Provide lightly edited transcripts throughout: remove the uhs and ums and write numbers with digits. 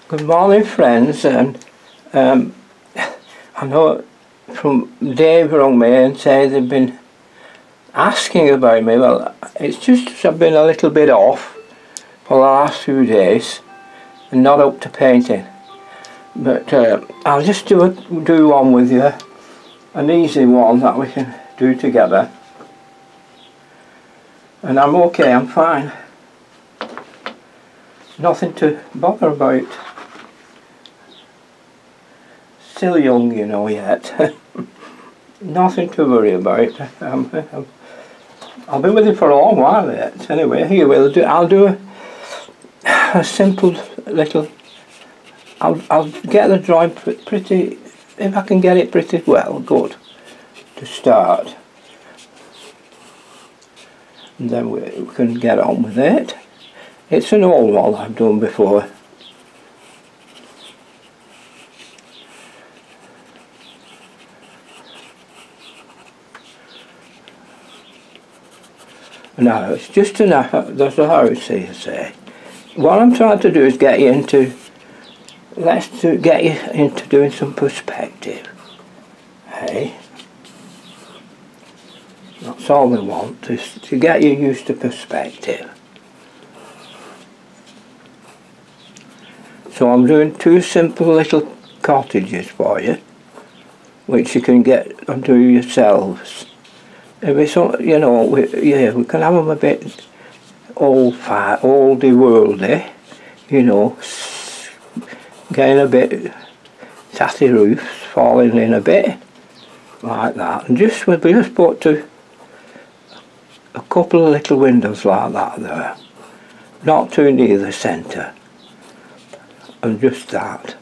Good morning, friends, and I know from Dave rang me and said they've been asking about me. Well, it's just I've been a little bit off for the last few days and not up to painting, but I'll just do one with you, an easy one that we can do together, and I'm okay, I'm fine, nothing to bother about. Still young, you know, yet. Nothing to worry about. I'll be with you for a long while yet. Anyway, here I'll do a simple little. I'll get the drawing pretty. If I can get it pretty well, good to start, and then we can get on with it. It's an old one I've done before. Now, it's just there's a house here, say. What I'm trying to do is get you into, get you into doing some perspective. Hey? That's all we want, is to get you used to perspective. So I'm doing two simple little cottages for you, which you can get and do yourselves. If it's, you know, we can have them a bit oldie worldy, you know, getting a bit tatty roofs falling in a bit like that, and we'll just put a couple of little windows like that there, not too near the centre, and just that,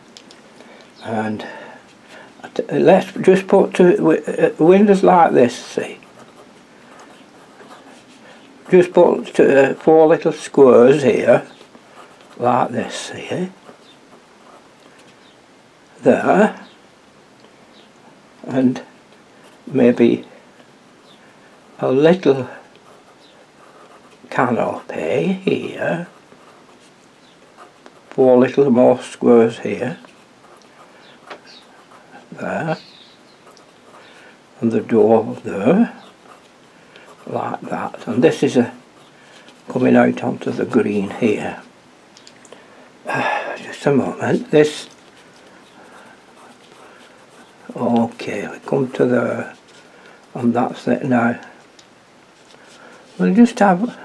and let's just put two windows like this, see. Just put four little squares here, like this, see, there, and maybe a little canopy here, four little more squares here, there, and the door there, like that, and this is coming out onto the green here. Just a moment, this, okay, we come to there, and that's it now. We'll just have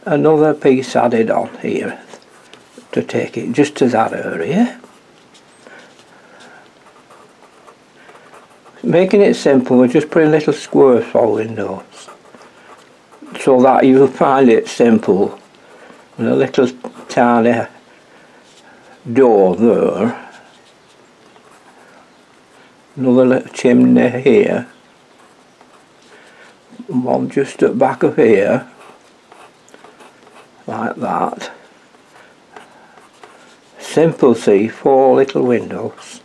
another piece added on here to take it just to that area. Making it simple, we're just putting little squares for windows, so that you'll find it simple. And a little tiny door there, another little chimney here, and one just at the back of here, like that. Simple, see, four little windows,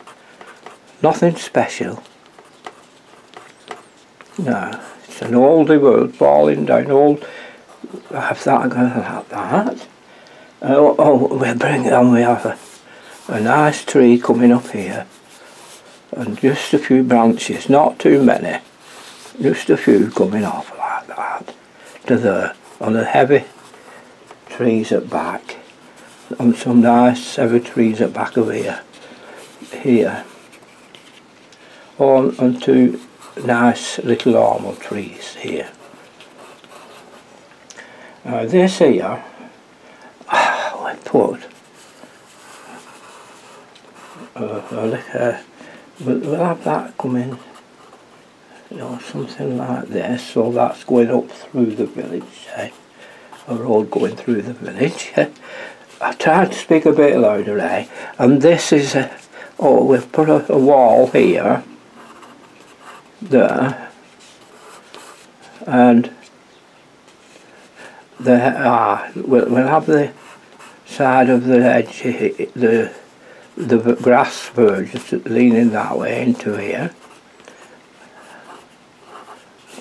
nothing special. No, it's an oldie world falling down, old. I have that going like that. We'll bring it on. We have a nice tree coming up here, and just a few branches, not too many, just a few coming off like that to there, on the heavy trees at back, and some nice heavy trees at back of here, on two nice little almond trees here. Now this here, we put we'll have that coming, you know, something like this, so that's going up through the village, a road going through the village. I tried to speak a bit louder, and this is we've put a wall here, there, and we'll have the side of the edge, the grass verge leaning that way into here,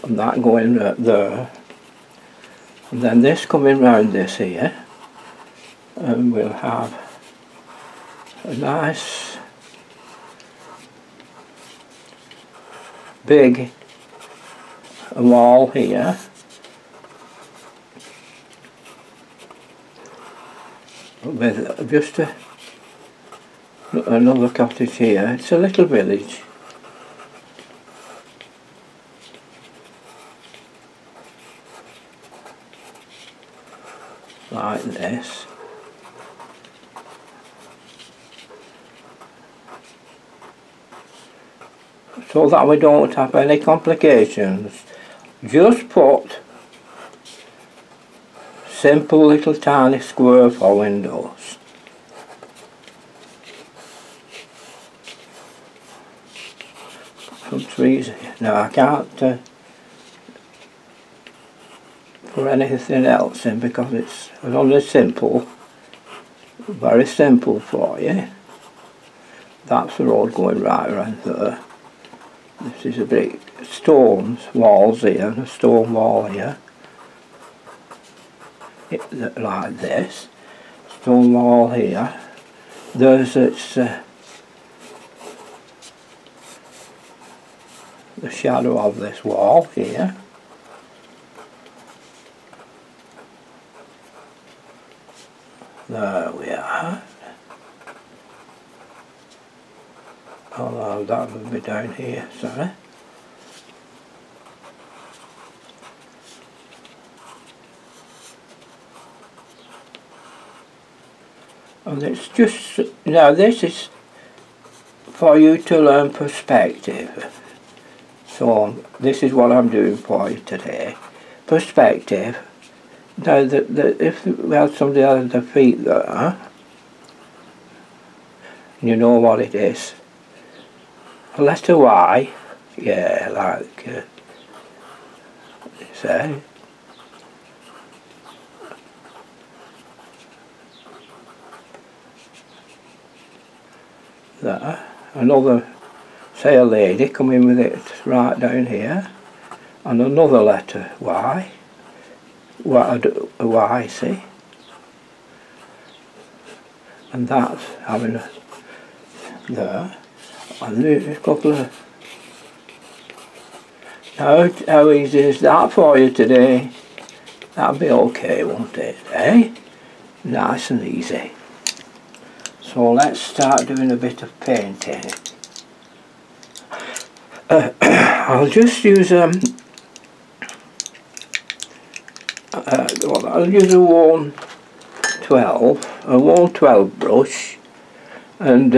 and that going there, and then this coming round this here, and we'll have a nice big wall here, with just another cottage here. It's a little village. Like this. So that we don't have any complications. Just put simple little tiny square for windows. Some trees here. Now I can't put anything else in because it's only simple, very simple for you. That's the road going right around there. This is a big stone walls here, and a stone wall here, like this. Stone wall here. There's the shadow of this wall here. There we are. Although that would be down here, sorry. And it's just, now this is for you to learn perspective. So this is what I'm doing for you today. Perspective. Now if we had somebody at the feet there, you know what it is. A letter Y, yeah, like you say. There. Another, say a lady, come in with it right down here. And another letter Y. A Y, see? And that's having a there. And there's a couple of... How easy is that for you today? That'll be okay, won't it, eh? Nice and easy. So let's start doing a bit of painting. I'll just use I'll use a 112 brush, and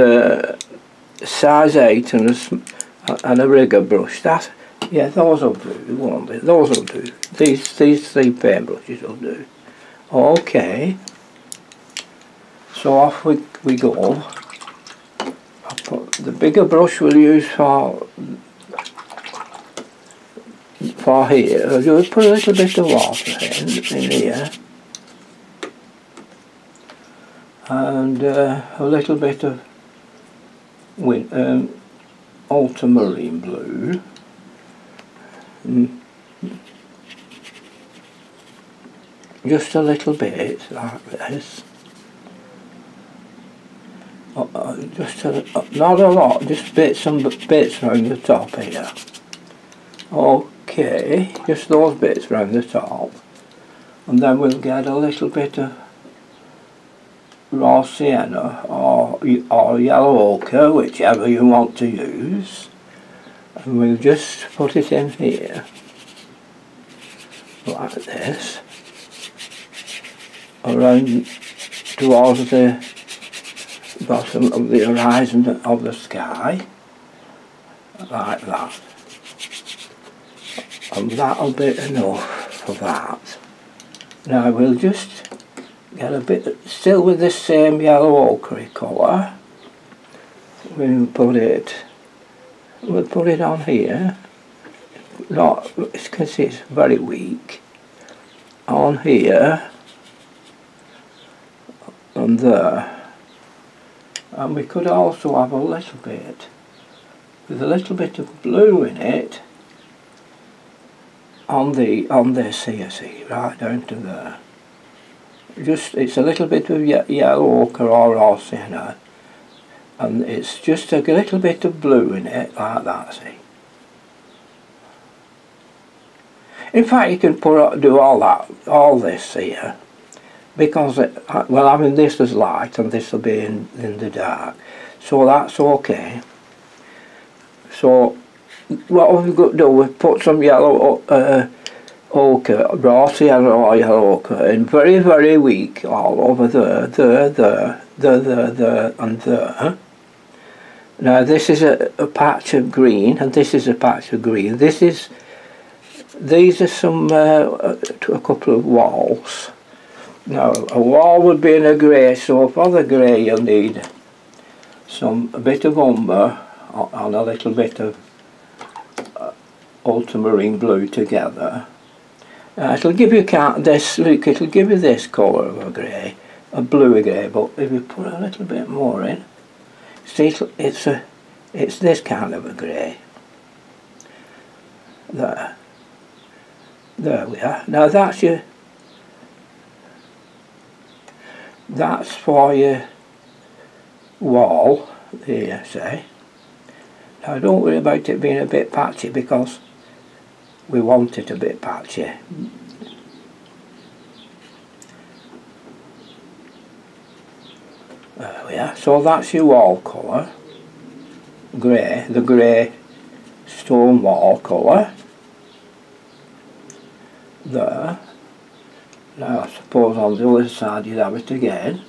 size 8 and a rigger brush. That, yeah, those will do, won't they? Those will do. These 3 paint brushes will do. Okay. So off we go. I'll put the bigger brush we'll use for here. I'll just put a little bit of water in here. And a little bit of ultramarine blue. Just a little bit like this. Just not a lot, just bits around the top here. Okay, just those bits around the top. And then we'll get a little bit of raw sienna or yellow ochre, whichever you want to use. And we'll just put it in here, like this, around towards the bottom of the horizon of the sky, like that. And that'll be enough for that. Now we'll just get a bit, still with this same yellow ochre colour, we'll put it on here. Not, you can see it's very weak. On here, and there. And we could also have a little bit, with a little bit of blue in it, on this here, see, right down to there. just, it's a little bit of yellow ochre or raw sienna, and it's just a little bit of blue in it, like that, see. In fact, you can do all this here, because well, I mean, this is light and this will be in the dark, so that's okay. So what we've got to do, we've put some yellow ochre, raw sienna or yellow ochre, in very, very weak all over there, and there. Now this is a patch of green, and this is a patch of green. These are some a couple of walls. Now a wall would be in a grey, so for the grey you'll need a bit of umber and a little bit of ultramarine blue together. It'll give you this. Look, it'll give you this colour of a grey, a bluey grey. But if you put a little bit more in, see, it's this kind of a grey. There we are. Now that's for your wall here, say. Now don't worry about it being a bit patchy, because we want it a bit patchy. There we are. So that's your wall colour, grey, the grey stone wall colour. There. Now I suppose on the other side you'd have it again,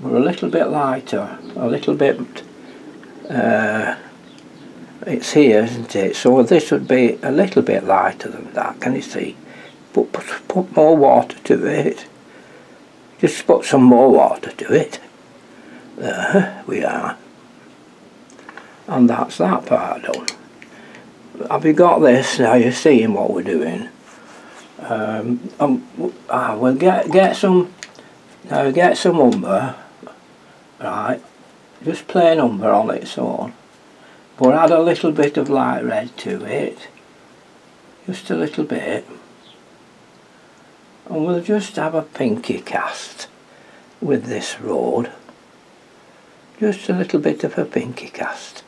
but a little bit lighter, a little bit, it's here, isn't it? So this would be a little bit lighter than that, can you see? Put more water to it. Just put some more water to it. There we are. And that's that part done. Have you got this? Now you're seeing what we're doing. We'll get some umber, right, just plain umber on its own, but add a little bit of light red to it, just a little bit, and we'll just have a pinky cast with this road, just a little bit of a pinky cast.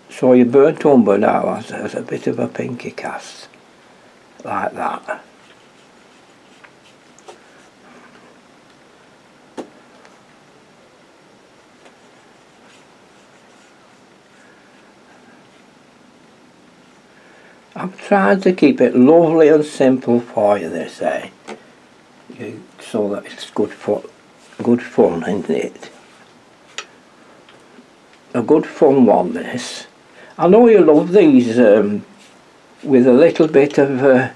So your burnt umber now has a bit of a pinky cast, like that. I'm trying to keep it lovely and simple for you, they say, so that it's good fun, isn't it? A good fun one, this. I know you love these with a little bit of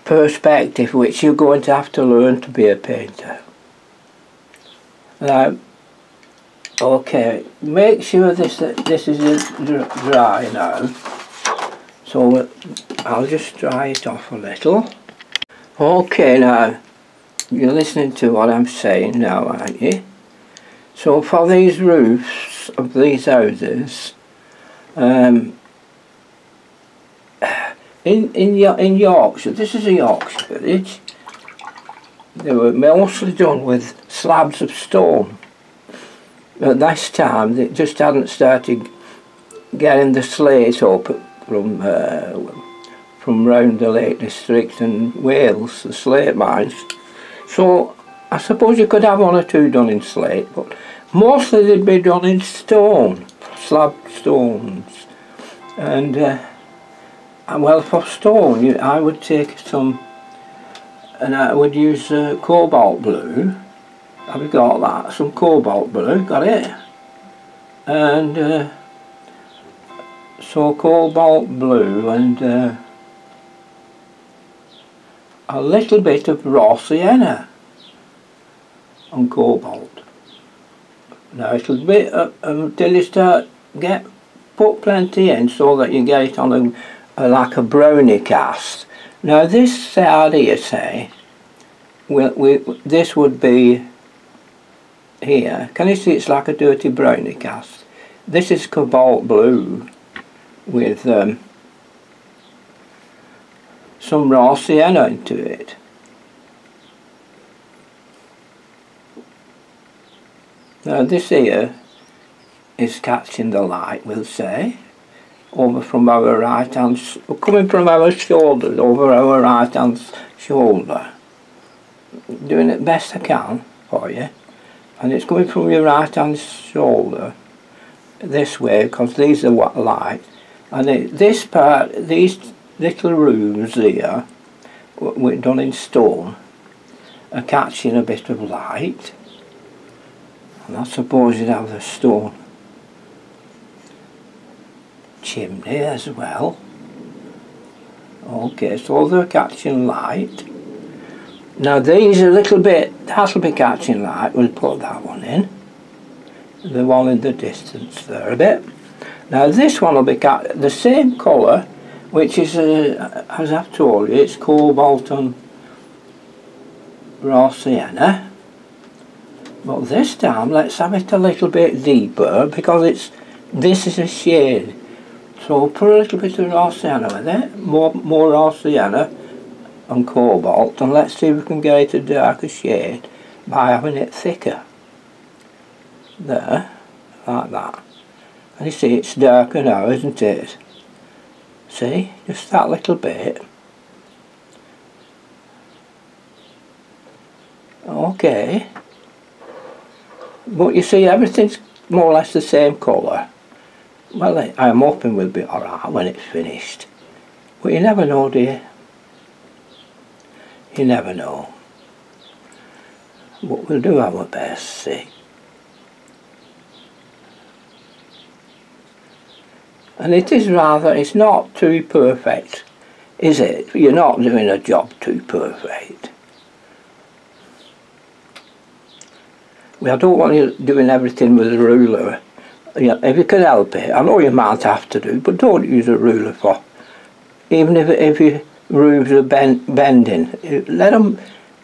perspective, which you're going to have to learn to be a painter. Now, okay, make sure this is dry now. So I'll just dry it off a little. Okay, now you're listening to what I'm saying now, aren't you? So for these roofs of these houses, in Yorkshire, this is a Yorkshire village, they were mostly done with slabs of stone. At this time they just hadn't started getting the slate up from round the Lake District and Wales, the slate mines. So I suppose you could have one or two done in slate, but mostly they'd be done in stone, slab stones. And well, for stone I would take some, and I would use cobalt blue. Have you got that? Some cobalt blue, got it? And so cobalt blue and a little bit of raw sienna on cobalt. Now it'll be until you start put plenty in so that you get it on like a brownie cast. Now this side here, say, this would be here. Can you see it's like a dirty brownie cast? This is cobalt blue with some raw sienna into it. Now this here is catching the light, we'll say, over from our right hand, coming from our shoulders, over our right hand shoulder. Doing it best I can for you. And it's coming from your right hand shoulder this way, because these are what light. And this part, these little rooms here, done in stone, are catching a bit of light. And I suppose you'd have the stone chimney as well. Okay, so they're catching light. Now these are a little bit, that'll be catching light, we'll put that one in. The one in the distance there a bit. Now this one will be the same colour, which is, as I've told you, it's cobalt and raw sienna. But this time let's have it a little bit deeper, because this is a shade. So put a little bit of raw sienna with it, more raw sienna and cobalt, and let's see if we can get it a darker shade by having it thicker. There, like that. And you see it's darker now, isn't it? See, just that little bit. Okay. But you see, everything's more or less the same colour. Well, I'm hoping we'll be alright when it's finished. But you never know, dear. You never know. But we'll do our best, see. And it is rather, it's not too perfect, is it? You're not doing a job too perfect. Well, I don't want you doing everything with a ruler. Yeah, if you can help it. I know you might have to do, but don't use a ruler for. Even if your roofs are bending, let them,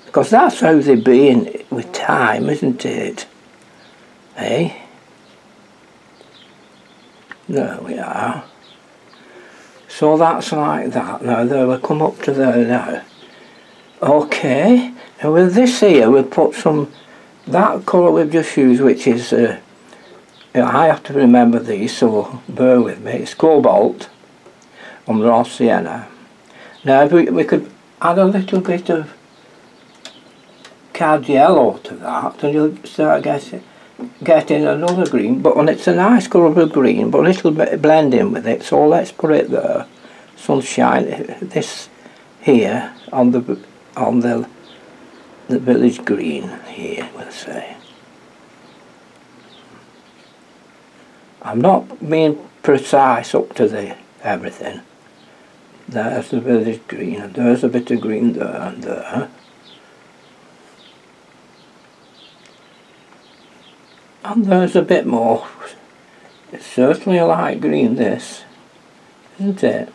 because that's how they be with time, isn't it? Eh? There we are. So that's like that. Now there, we'll come up to there now. Okay. Now with this here, we'll put some, that colour we've just used, which is, I have to remember these, so bear with me. It's cobalt and raw sienna. Now if we could add a little bit of cad yellow to that, and you'll start getting another green, but it's a nice colour of green, but a little bit blending with it. So let's put it there. Sunshine. This here on the village green here, we'll say. I'm not being precise up to everything. There's the village green, and there's a bit of green there and there. And there's a bit more. It's certainly a light green, this, isn't it?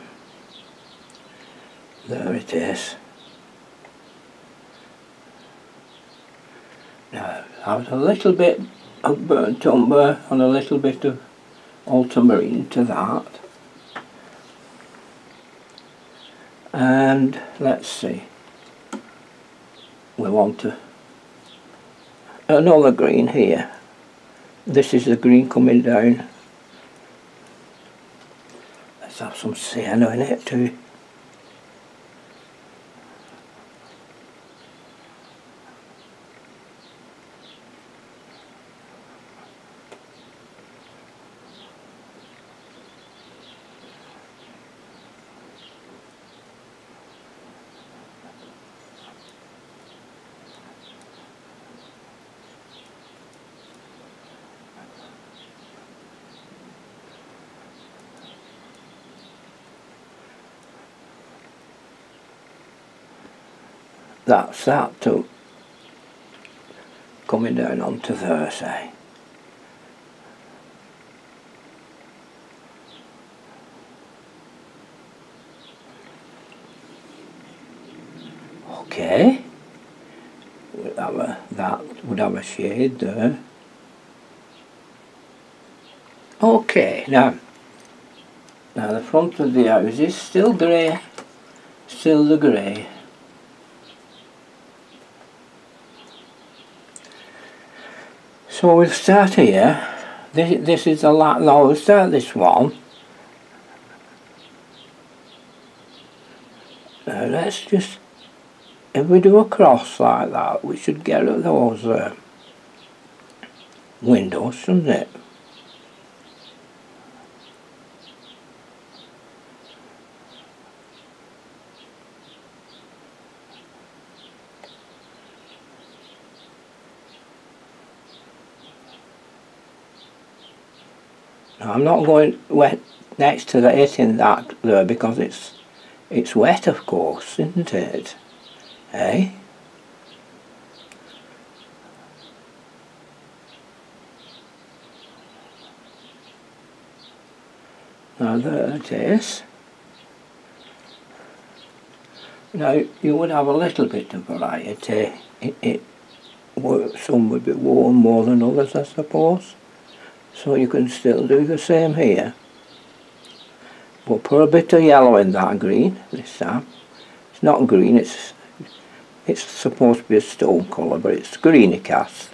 There it is. Now, add a little bit of burnt umber and a little bit of ultramarine to that. And let's see. We want another green here. This is the green coming down. Let's have some sienna in it too. That's that too, coming down onto there, say. Okay, that would have a shade there. Okay, now the front of the house is still grey, still the grey. So we'll start here. This is the last. No, we'll start this one. Let's just, if we do a cross like that, we should get those windows, shouldn't it? Now, I'm not going wet next to it in that there because it's wet, of course, isn't it? Eh? Now there it is. Now you would have a little bit of variety. Some would be worn more than others, I suppose. So you can still do the same here. We'll put a bit of yellow in that green this time. It's not green, it's supposed to be a stone colour, but it's greeny cast.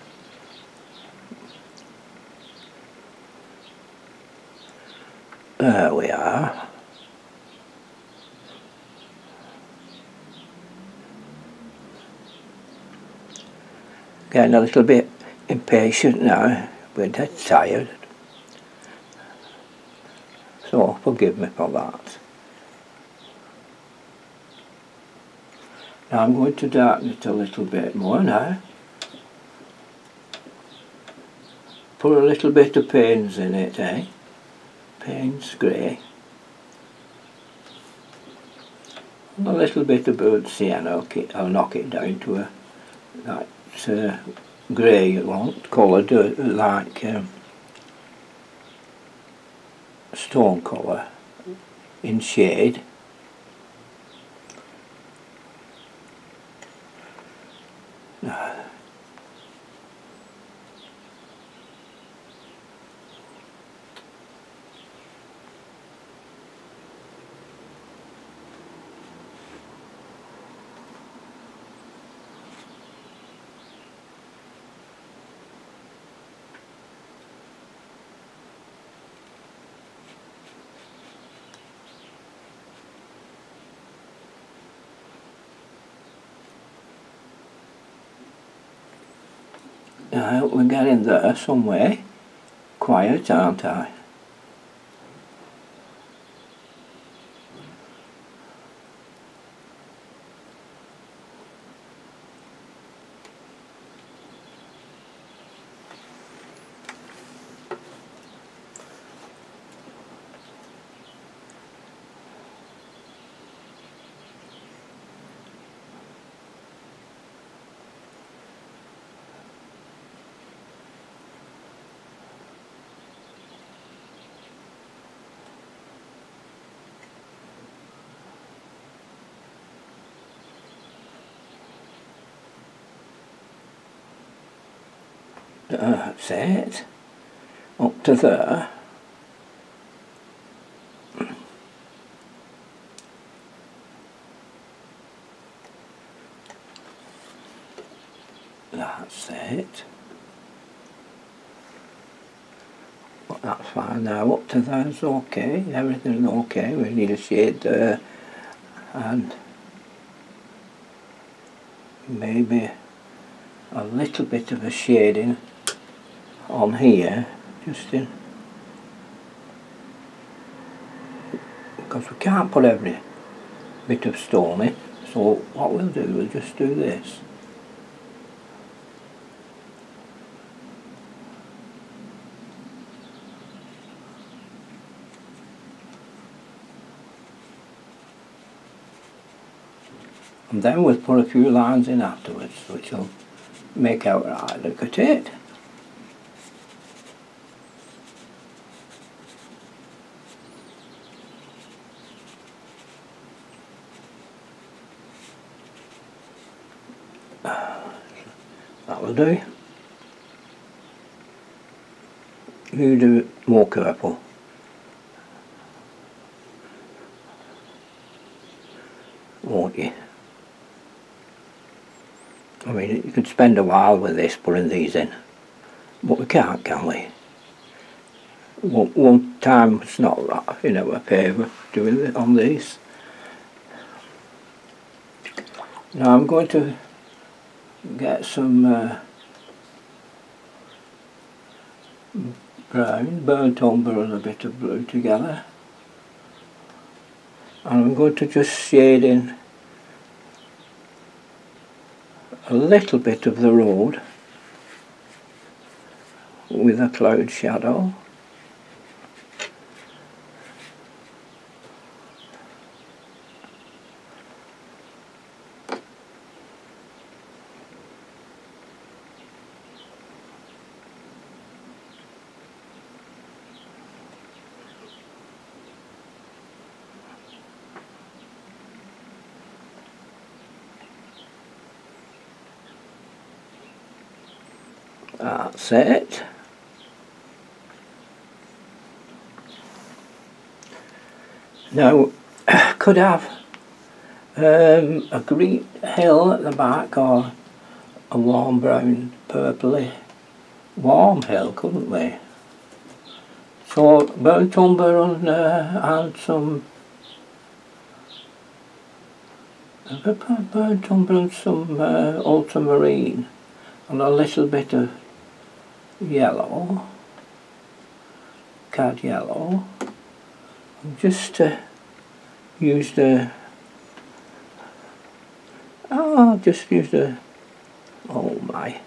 There we are. Getting a little bit impatient now, we're dead tired. So forgive me for that. Now I'm going to darken it a little bit more now. Put a little bit of Payne's in it, eh? Payne's grey. And a little bit of burnt sienna, I'll knock it down to a that grey you want, coloured like stone colour in shade. We're getting there some way. Quiet, aren't I? That's it. Up to there. That's it. But that's fine now. Up to there's okay. Everything's okay. We need a shade there and maybe a little bit of a shading on here, just in, because we can't put every bit of stone in, so what we'll do, we'll just do this. And then we'll put a few lines in afterwards, which will make out right. Look at it. That will do. You do more careful. won't you? I mean, you could spend a while with this, putting these in, but we can't, can we? One time it's not, you know, a favour doing it on these. Now I'm going to get some brown, burnt umber and a bit of blue together, and I'm going to just shade in a little bit of the road with a cloud shadow. That's it. Now, I could have a green hill at the back, or a warm brown purpley warm hill, couldn't we? So burnt umber and some burnt umber and some ultramarine and a little bit of yellow, cad yellow, and just use the oh my,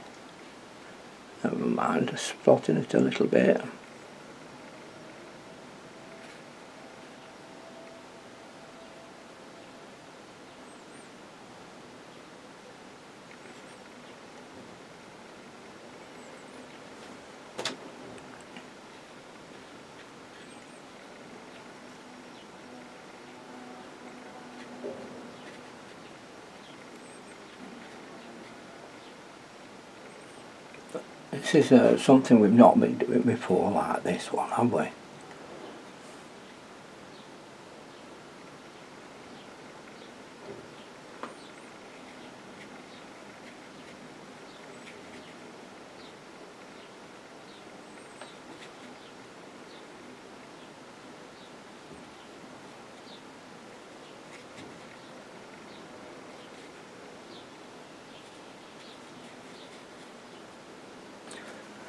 never mind, just spotting it a little bit. This is something we've not been doing before, like this one, have we?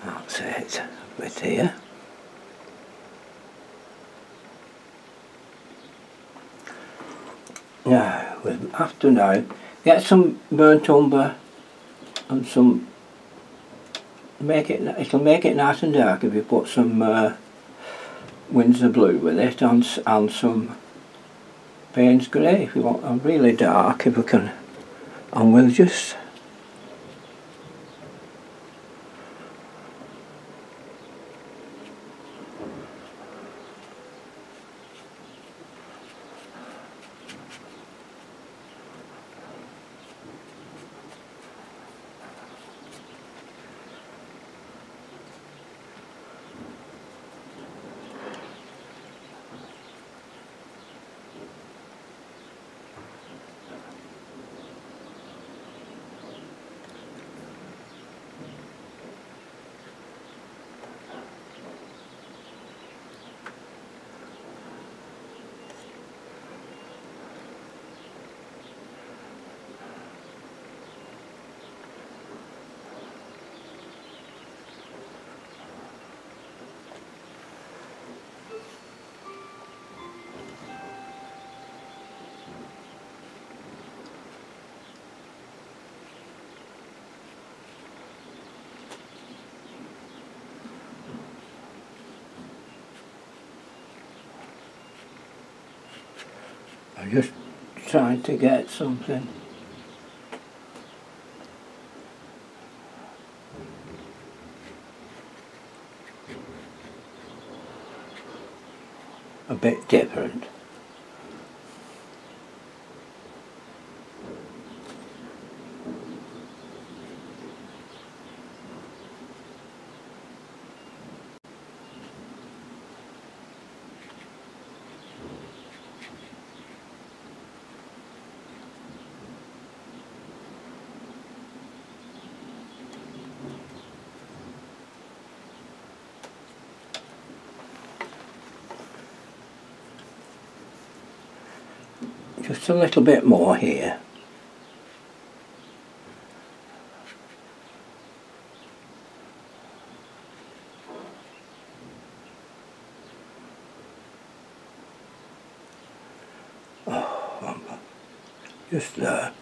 That's it, a bit here. Now, we'll have to now get some burnt umber and some, it'll make it nice and dark if you put some Windsor blue with it, and some Payne's grey if you want them really dark, if we can, and we'll just I'm just trying to get something a bit different. Just a little bit more here. Just there.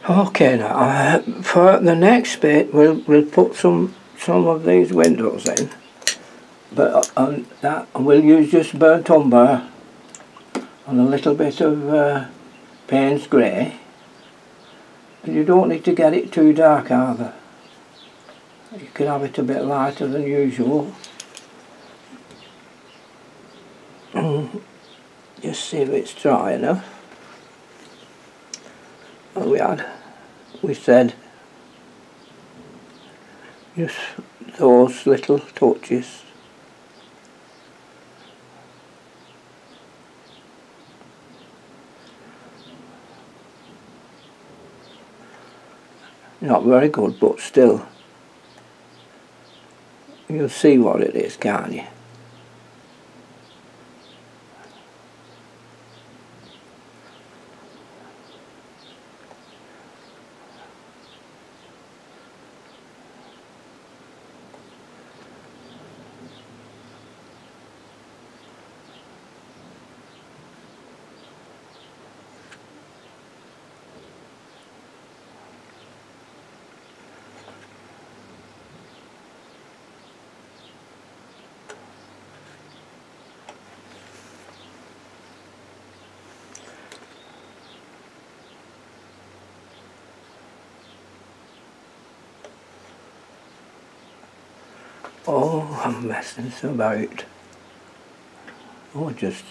Okay, now for the next bit we'll put some of these windows in, but that we'll use just burnt umber and a little bit of Payne's grey, and you don't need to get it too dark either. You can have it a bit lighter than usual. Just see if it's dry enough. And we said just those little touches. Not very good, but still you'll see what it is, can't you? Oh, I'm messing about. Oh, just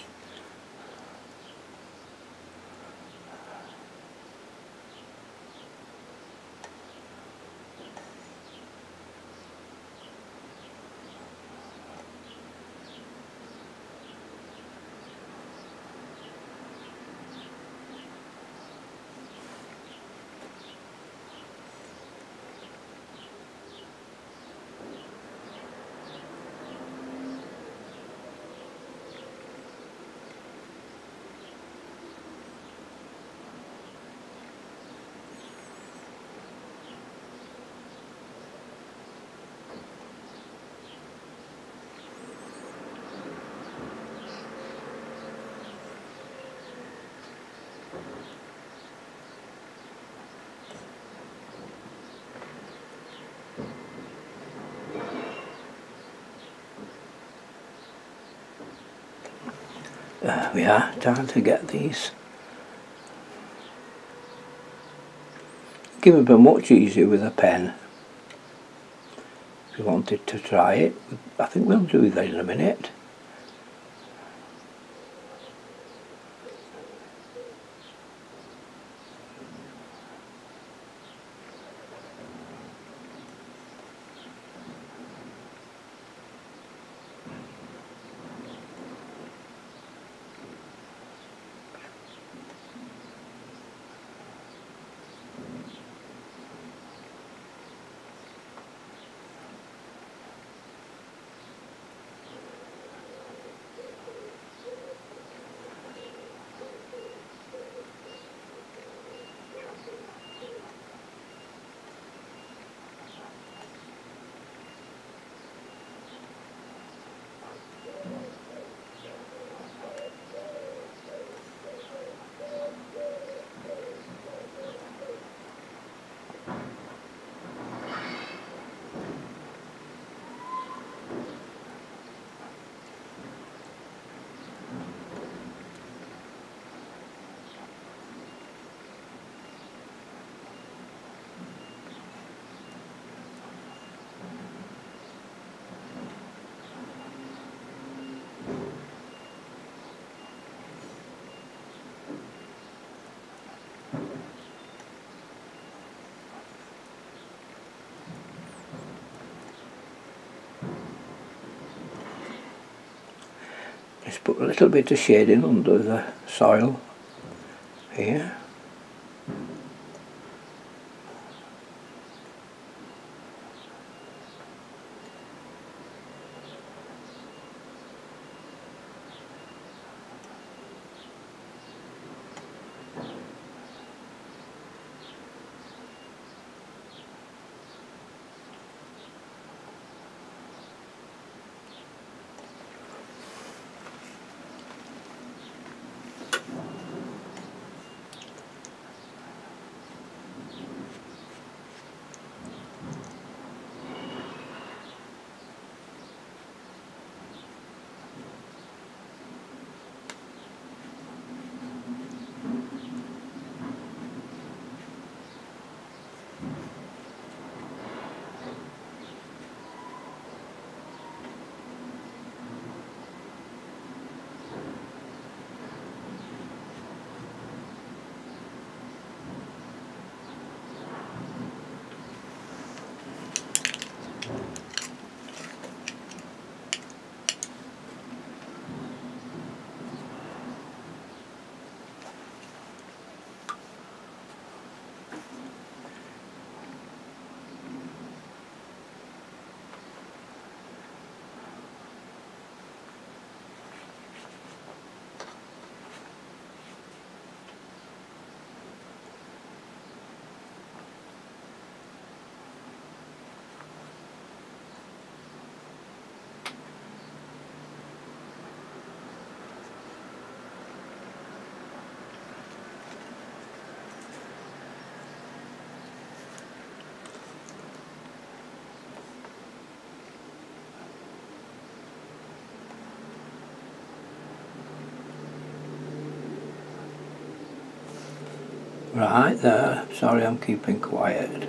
there we are, time to get these. Give it a much easier with a pen. If you wanted to try it, I think we'll do that in a minute. Just put a little bit of shading under the soil here. Right there, sorry I'm keeping quiet.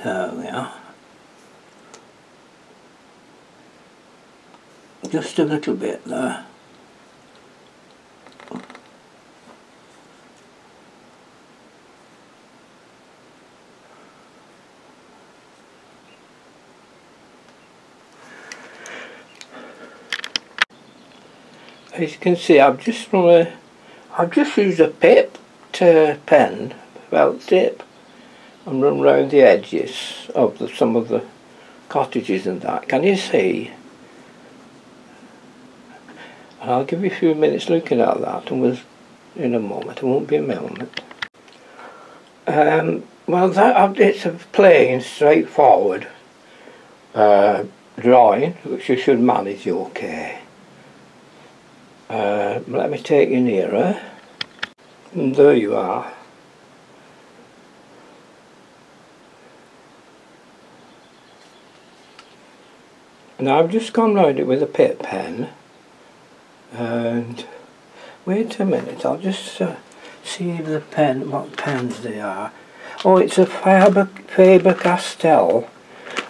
There we are. Just a little bit there. As you can see, I've just used a pipped pen, felt tip, and run round the edges of some of the cottages and that. Can you see? And I'll give you a few minutes looking at that, and we'll in a moment. It won't be a moment. Well, it's a plain, straightforward drawing, which you should manage okay. Let me take you nearer. And there you are. Now I've just gone round it with a pit pen, and wait a minute, I'll just see what pens they are. Oh, it's a Faber-Castell.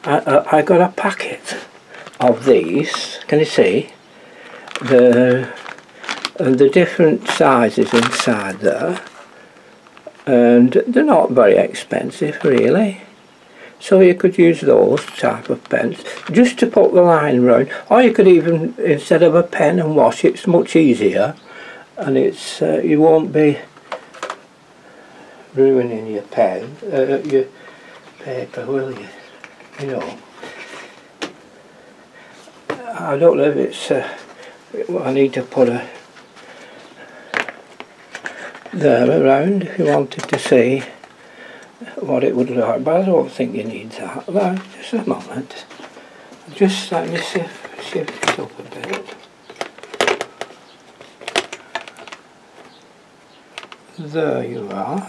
I got a packet of these. Can you see? The different sizes inside there, and they're not very expensive really. So you could use those type of pens just to put the line round, or you could even, instead of a pen and wash, it's much easier, and it's you won't be ruining your pen, your paper, will you? You know. I don't know if it's. I need to put a there around if you wanted to see what it would look like, but I don't think you need that. Well, just a moment. Just let me shift it up a bit. There you are.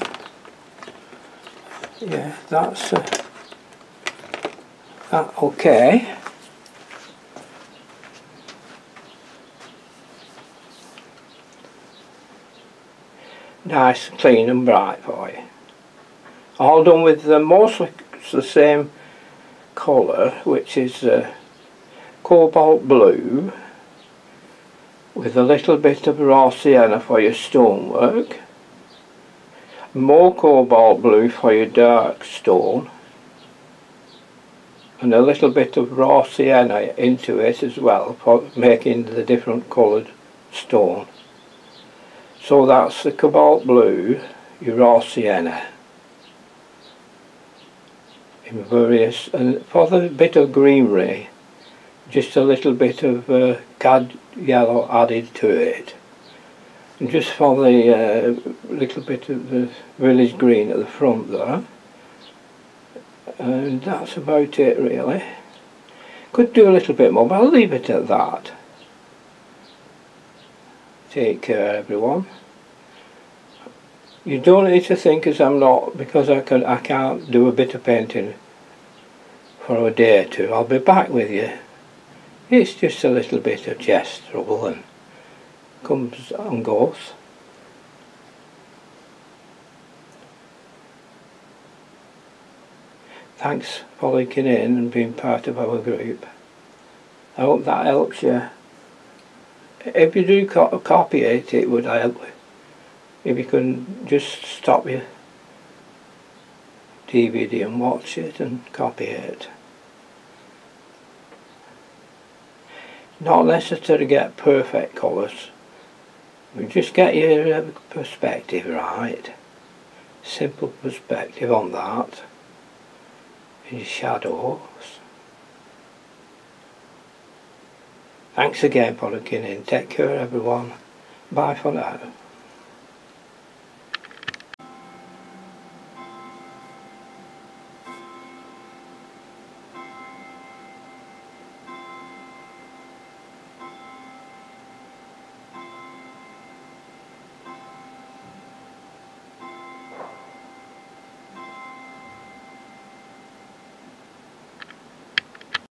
Yeah, that's okay. Nice, clean and bright for you. All done with mostly the same colour, which is cobalt blue, with a little bit of raw sienna for your stonework, more cobalt blue for your dark stone, and a little bit of raw sienna into it as well for making the different coloured stone. So that's the cobalt blue, your raw sienna, in various, and for the bit of greenery, just a little bit of cad yellow added to it. And just for the little bit of the village green at the front there. And that's about it really. Could do a little bit more, but I'll leave it at that. Take care everyone. You don't need to think as I'm not, because I can't do a bit of painting for a day or two. I'll be back with you. It's just a little bit of chest trouble and comes and goes. Thanks for linking in and being part of our group. I hope that helps you. If you do copy it, it would help if you can just stop your DVD and watch it and copy it. Not necessary to get perfect colours, but just get your perspective right. Simple perspective on that. And your shadows. Thanks again for looking in. Take care everyone. Bye for now.